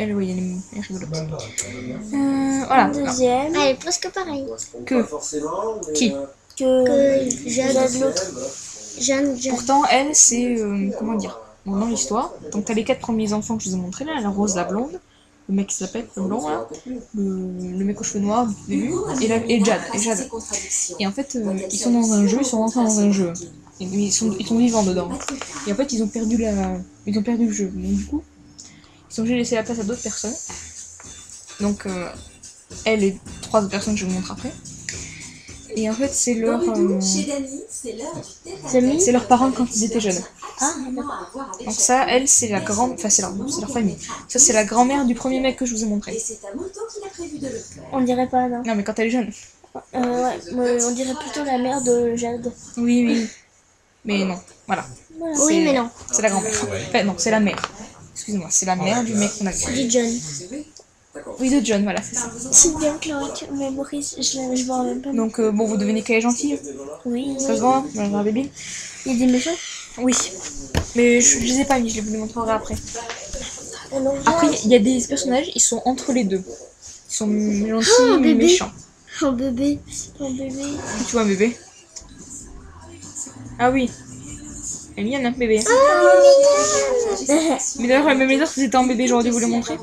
elle, oui, elle est rigolote. Voilà. Deuxième. Ah, elle est presque pareille. Que qui Que Jeanne, l'autre. Jeanne. Pourtant, elle, c'est comment dire. Bon, dans l'histoire, donc t'as les 4 premiers enfants que je vous ai montrés là, la Rose, la blonde, le mec qui s'appelle le blond là, le mec aux cheveux noirs du début, et Jade. Et en fait, ils sont dans un jeu, ils sont rentrés dans un jeu. Et ils sont vivants dedans. Et en fait, ils ont perdu le jeu. Donc du coup, ils sont obligés de laisser la place à d'autres personnes. Donc, elle et 3 autres personnes, je vous montre après. Et en fait, c'est leur parents quand ils étaient jeunes. Ah, donc ça, elle, c'est la grande... Enfin, c'est leur famille. Ça, c'est la grand-mère du premier mec que je vous ai montré. on dirait pas, non. Non, mais quand elle est jeune. Ouais, on dirait plutôt la mère de Jade. Oui, oui. Mais non, voilà. Oui, mais non. C'est la grand-mère. Enfin, non, c'est la mère. Excusez-moi, c'est la mère du mec qu'on a vu. Du John. Oui, de John, voilà, c'est ça. C'est bien Claude, mais Maurice, je vois même pas. Donc, bon, vous devinez qu'elle est gentille. Oui. Ça se voit, dans un bébé. Il y a des méchants. Oui. Mais je les ai pas mis, je les vous les montrerai après. Alors, Après, il y a des personnages, ils sont entre les deux. Ils sont gentils, mais bébé. méchants. Un bébé. un bébé. Tu vois un bébé? Ah oui. Elle est mignonne, hein, bébé. Mais d'ailleurs, même les autres, c'était un bébé, j'aurais dû vous les montrer.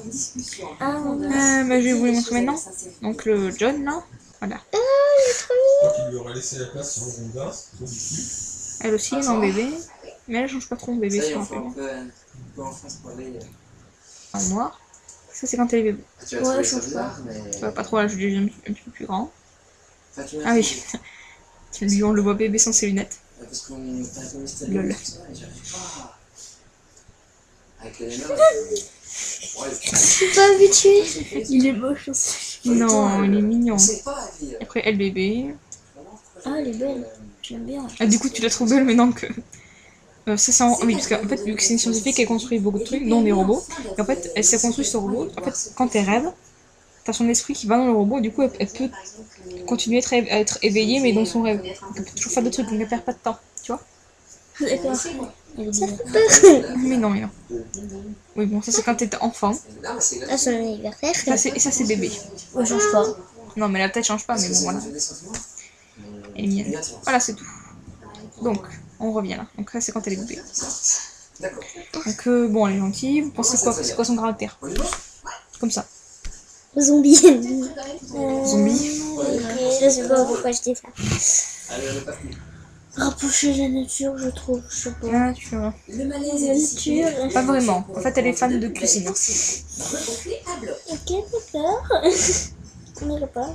Ah, Bah, je vais vous les montrer maintenant. Donc, le John, là. Voilà. Elle aussi, elle a un bébé. Mais elle change pas trop mon bébé, si on fait bien. En noir. Ça, c'est quand elle est bébé. ouais, je change pas. Ça va pas trop, là, je l'ai un petit peu plus grand. Ah oui. Lui, on le voit bébé sans ses lunettes. Lol. Je suis pas habituée. Il est moche aussi. Non, il est mignon. Après, elle bébé. Ah, elle est belle. J'aime bien. Ah, du coup, tu la trouves belle maintenant que. Ça, c'est oui, parce qu'en fait, vu que c'est une scientifique, elle construit beaucoup de trucs, dont des robots. Et en fait, elle s'est construite ce robot. En fait, quand elle rêve, t'as son esprit qui va dans le robot, et du coup, elle peut continuer à être éveillée, mais dans son rêve. Donc, elle peut toujours faire des trucs, donc elle perd pas de temps, tu vois. D'accord. Mais non, mais non. Oui, bon, ça, c'est quand t'étais enfant. À son anniversaire. Et ça, c'est bébé. Ouais, je change pas. Non, mais la tête change pas, mais bon, voilà. Elle est mignonne. Voilà, c'est tout. Donc, on revient là. Donc là, c'est quand elle est bébé. Donc, bon, elle est gentille. Vous pensez quoi? C'est quoi son caractère? Comme ça. Zombie. Zombie. Je sais pas pourquoi je dis ça. Rapprocher de la nature, je trouve. Je sais pas. La nature. La nature. Pas vraiment. En fait, elle est fan de cuisine. Ok, d'accord. On n'irait pas.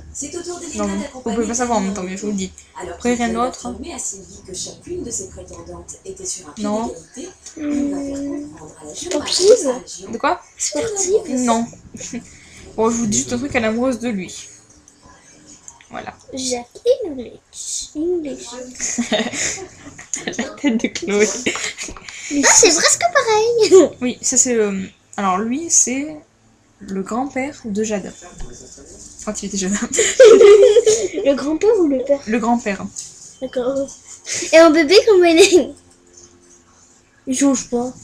Non, vous pouvez pas savoir en même temps, mais je vous le dis. Après, rien d'autre. Non. Sportive. De quoi? Sportive. Non. Bon, je vous dis juste un truc, elle est amoureuse de lui. Voilà. Jack English. La tête de Chloé. Ah, c'est presque pareil. Oui, ça c'est... alors lui, c'est le grand-père de Jade. Quand il était jeune. Le grand-père ou le père? Le grand-père. D'accord. Et un bébé, comment il est? Il change pas.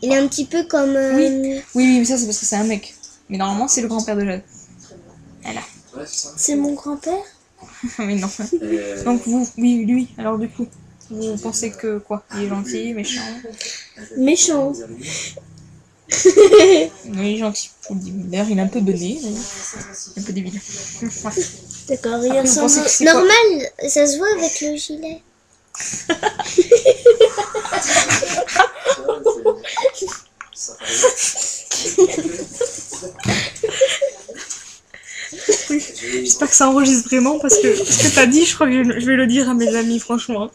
Il est un petit peu comme... Oui, mais ça c'est parce que c'est un mec. Mais normalement, c'est le grand-père de Jade. Voilà. C'est mon grand-père? Mais non. Donc vous, oui, lui, alors du coup, vous pensez que quoi? Il est gentil, méchant? Méchant. Oui, il est gentil. Je vous le dis. D'ailleurs, il est un peu bené, un peu débile. Ouais. D'accord, il Après, vous ressemble... pensez que c'est quoi? Normal, ça se voit avec le gilet. J'espère que ça enregistre vraiment parce que ce que t'as dit, je crois que je vais le dire à mes amis, franchement.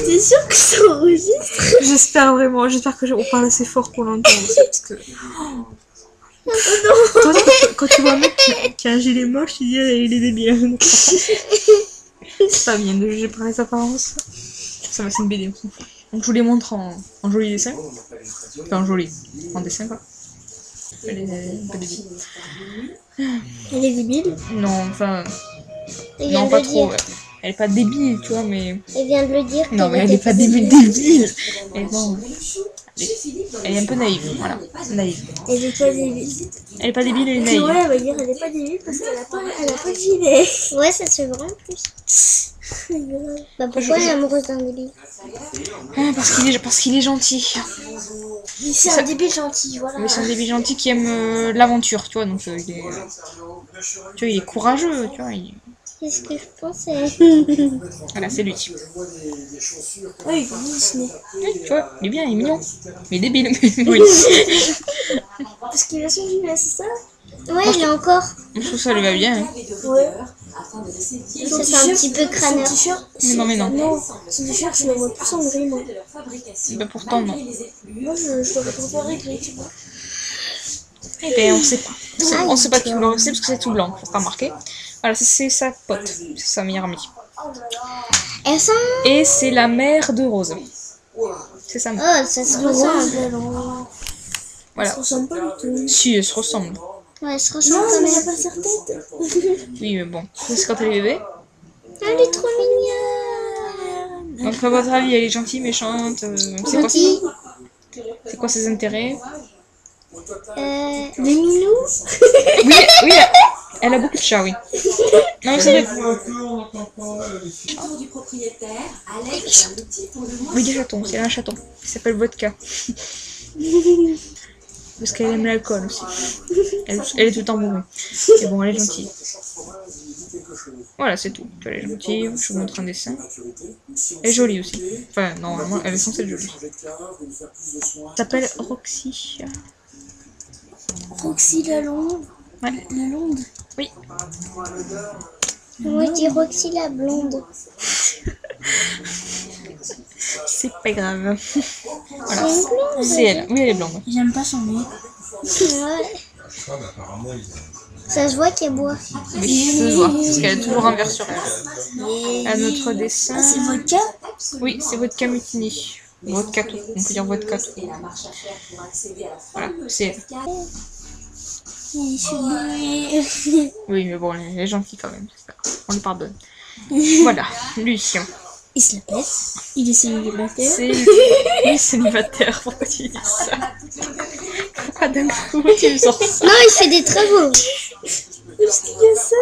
T'es sûr que ça enregistre? J'espère vraiment, j'espère que on parle assez fort pour l'entendre aussi, parce que... Toi, quand tu vois un mec qui a un gilet moche, tu dis il est débile. C'est pas bien de juger par les apparences. Ça va, c'est une BD. Donc je vous les montre en joli dessin. Enfin en joli, en dessin quoi. Elle est un peu débile. Elle est débile? Non, enfin... Il vient Non, de pas le trop. dire. Elle est pas débile, tu vois, mais... Il vient de le dire. Non, mais qu'elle elle est était pas débile. Et bon... Elle est un peu naïve, voilà. Naïve. Elle est pas débile. Elle est pas débile, elle est Puis naïve. ouais, elle va dire elle est pas débile parce qu'elle a pas de gilet. Ouais, ça se voit en plus. Bah pourquoi elle est amoureuse d'un débile? Ah, parce qu'il est gentil. Mais c'est un débile gentil, voilà. Mais c'est un débile gentil qui aime l'aventure, tu vois, donc il est... Tu vois, il est courageux, tu vois. Qu'est-ce que je pensais? Voilà, c'est lui. Ouais, il est Disney. Oui, tu vois, il est bien, il est mignon. Mais débile, oui. Parce qu'il a son gilet, c'est ça? Ouais, il est encore. Je trouve ça lui va bien. Hein. Ouais. Ça fait un petit peu crâneur. Son t-shirt. Mais non. Non, son t-shirt, je le vois plus en gris, moi. Bah pourtant, non. Moi, je l'aurais préféré gris, tu vois. Eh ben, on sait pas. On sait pas qui vous l'aurait fait parce que c'est tout blanc, faut pas remarquer. Voilà, c'est sa pote, c'est sa meilleure amie. Elle sent. Et c'est la mère de Rose. C'est sa mère. Oh, ça se Le ressemble. rose, alors. Voilà. Ça ressemble pas du tout. Si, elles se ressemblent. Ouais, elle se Non, ressemble quand mais elle a même. pas sa tête. Oui, mais bon. C'est quand elle est bébé. Elle est trop mignonne. Donc, à votre avis, elle est gentille, méchante. Gentille. C'est quoi ses intérêts? Des minous. Oui, elle a beaucoup de chats, oui. Non, mais c'est vrai. Oui, des chatons, c'est un chaton. Il s'appelle Vodka. Parce qu'elle aime l'alcool aussi. Elle est tout le temps bourrée. Et bon, elle est gentille. Voilà, c'est tout. Elle est gentille, je vous montre un dessin. Elle est jolie aussi. Enfin, normalement, elle est censée être jolie. Elle s'appelle Roxy. Roxy Lalonde. Ouais. Lalonde. Oui. Moi, je dis Roxy la blonde. C'est pas grave. Voilà. C'est une blonde. C'est elle. Oui, elle est blonde. J'aime pas son nez. Ouais. Ça se voit qu'elle boit. Oui, ça se voit. Parce qu'elle a toujours un verre sur elle. À notre dessin. Ah, c'est vodka? Oui, c'est Vodka Mutiny. Vodka tout. On peut dire Vodka tout. Voilà, c'est elle. Je suis bourrée. Oui, mais bon, elle est gentille quand même. On lui pardonne. Voilà, lui. Il se la pète. Il est célibataire. C'est lui célibataire. Pourquoi tu dis ça? Pourquoi d'un coup tu me sors ça? Non, il fait des travaux. Parce qu'il y a ça.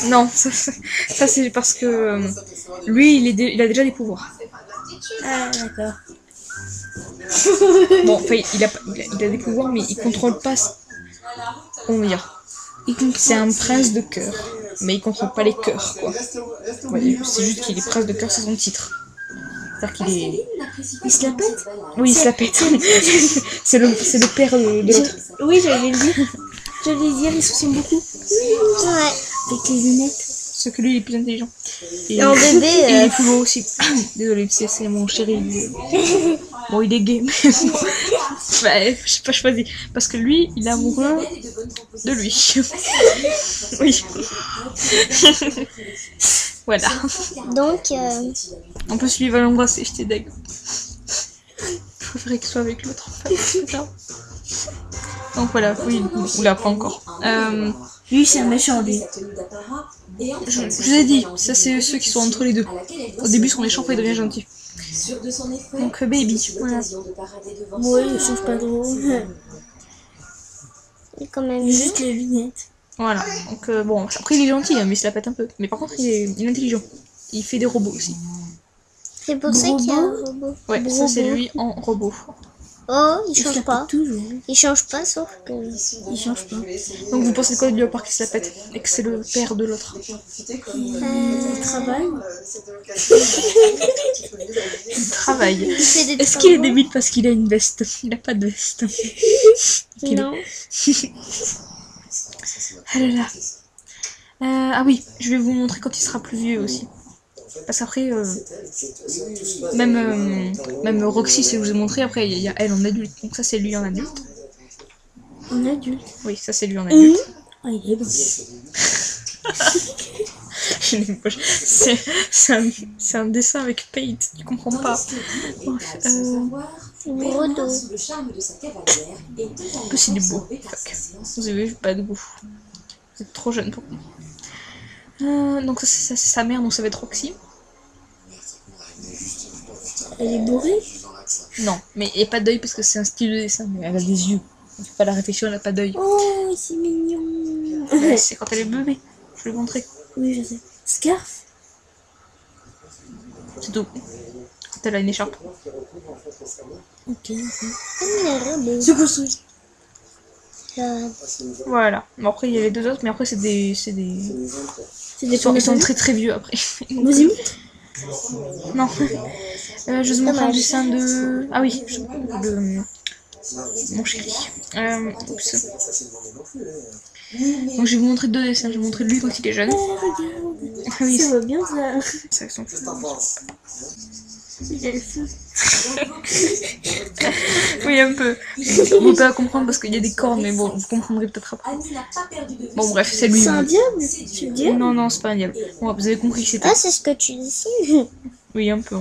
Non, ça c'est parce que lui, il a déjà des pouvoirs. Ah, d'accord. Bon, enfin, il a des pouvoirs, mais il contrôle pas. On va dire. C'est un prince de cœur. Mais il contrôle pas les cœurs, quoi. Ouais, c'est juste qu'il est prince de cœur, c'est son titre. C'est-à-dire qu'il est... Il se la pète? Oui, il se la pète. C'est le père de l'autre. Oui, j'allais le dire. J'allais dire, ils se ressemblent beaucoup. Ouais. Avec les lunettes. Sauf que lui, il est plus intelligent. Et en bébé, Et il est plus beau aussi. Désolé, c'est mon chéri. Bon, il est gay, mais bon. Bah, je sais pas choisi. Parce que lui, il est amoureux de lui. Oui. Voilà. donc, En plus, lui, il va l'embrasser, j'étais deg. Je préférais qu'il soit avec l'autre. En fait, c'est grave. Donc voilà, oui, oula, pas encore. Lui, c'est un méchant, lui. Je vous ai dit, ça c'est ceux qui sont entre les deux. Au début, ils sont méchants, après ils deviennent gentils. Donc, baby, voilà. Ouais, il change pas trop. il est quand même. Juste les lunettes. Voilà, donc bon, après il est gentil, hein, mais il se la pète un peu. Mais par contre, il est intelligent. Il fait des robots aussi. C'est pour ça qu'il y a un robot. Ouais, ça c'est lui en robot. Oh, il Il se change la pas. pète toujours. Il change pas, sauf que. Il change pas. Donc vous pensez quoi du léopard qui se la pète et que c'est le père de l'autre? Il travaille. Il travaille. Il fait des Est-ce qu'il est travaux. débile parce qu'il a une veste? Il a pas de veste. Il est- Non. Ah là là. Ah oui, je vais vous montrer quand il sera plus vieux aussi. Parce qu'après, même Roxy, je vous ai montré, après il y a elle en adulte. Donc ça c'est lui en adulte. Un adulte. Oui, ça c'est lui en adulte. Ah, il est bon. C'est un dessin avec Paint, tu comprends pas. Bref, Gros dos. en plus il est beau. Fuck. Vous avez vu, pas de goût. Vous êtes trop jeune pour moi. Donc ça c'est sa mère, donc ça va être Roxy. Elle est bourrée. Non, mais il n'y a pas d'œil parce que c'est un style de dessin, mais elle a des yeux. On fait pas la réflexion, elle n'a pas d'œil. Oh, c'est mignon. Ouais, c'est quand elle est bébé, je vais le montrer. Oui, je sais. Scarf. C'est tout. Quand elle a une écharpe. Ok. C'est quoi ça? Voilà. Bon, après, il y a les deux autres, mais après, c'est des. Ils sont très très vieux après. Vas-y. Non. Je vous montre un dessin de. Ah oui, de. Mon chéri. Oups. Donc, je vais vous montrer deux dessins. Je vais vous montrer lui quand il est jeune. Oh, regarde. Ah oui, Ça va bien ça. c'est avec son feu. Il y a le feu. Oui, un peu. On peut pas comprendre parce qu'il y a des cornes, mais bon, vous comprendrez peut-être après. Bon, bref, c'est lui. C'est un diable? C'est le diable? Non, non, c'est pas un diable. Bon, vous avez compris que c'était. Ah, c'est ce que tu dis. Oui, un peu.